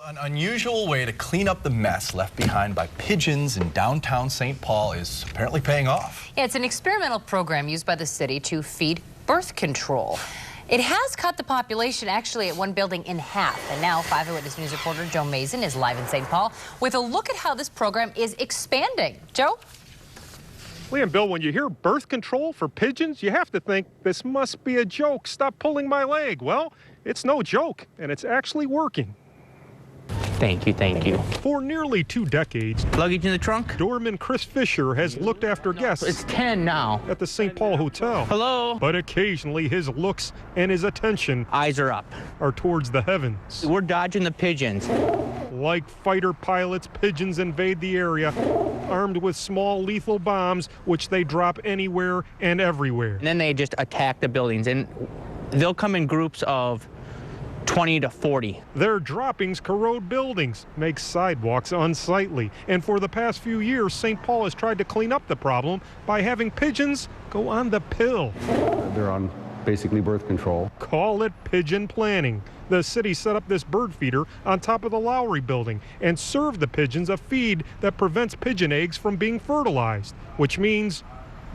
An unusual way to clean up the mess left behind by pigeons in downtown St. Paul is apparently paying off. Yeah, it's an experimental program used by the city to feed birth control. It has cut the population actually at one building in half. And now 5 Eyewitness News reporter Joe Mason is live in St. Paul with a look at how this program is expanding. Joe? Lee and Bill, when you hear birth control for pigeons, you have to think this must be a joke. Stop pulling my leg. Well, it's no joke, and it's actually working. Thank you. For nearly 2 decades, Luggage in the trunk? doorman Chris Fisher has looked after guests It's 10 now. at the St. Paul Hotel. Hello? But occasionally his looks and his attention Eyes are up. are towards the heavens. We're dodging the pigeons. Like fighter pilots, pigeons invade the area, armed with small lethal bombs, which they drop anywhere and everywhere. And then they just attack the buildings, and they'll come in groups of 20 to 40. Their droppings corrode buildings, make sidewalks unsightly. And for the past few years, St. Paul has tried to clean up the problem by having pigeons go on the pill. They're on basically birth control. Call it pigeon planning. The city set up this bird feeder on top of the Lowry building and served the pigeons a feed that prevents pigeon eggs from being fertilized, which means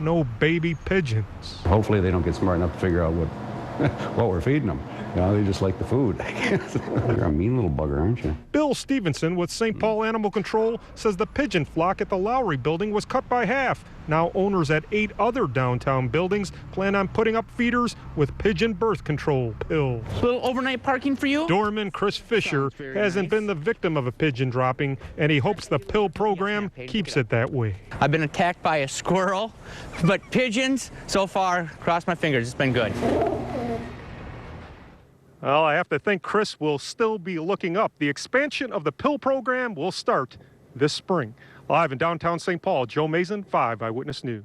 no baby pigeons. Hopefully they don't get smart enough to figure out what we're feeding them. You know, they just like the food, I guess. You're a mean little bugger, aren't you? Bill Stevenson with St. Paul Animal Control says the pigeon flock at the Lowry building was cut by half. Now owners at 8 other downtown buildings plan on putting up feeders with pigeon birth control pills. Little overnight parking for you? Doorman Chris Fisher hasn't been the victim of a pigeon dropping, and he hopes the pill program keeps it that way. I've been attacked by a squirrel, but pigeons, so far, cross my fingers, it's been good. Well, I have to think Chris will still be looking up. The expansion of the pill program will start this spring. Live in downtown St. Paul, Joe Mason, 5 Eyewitness News.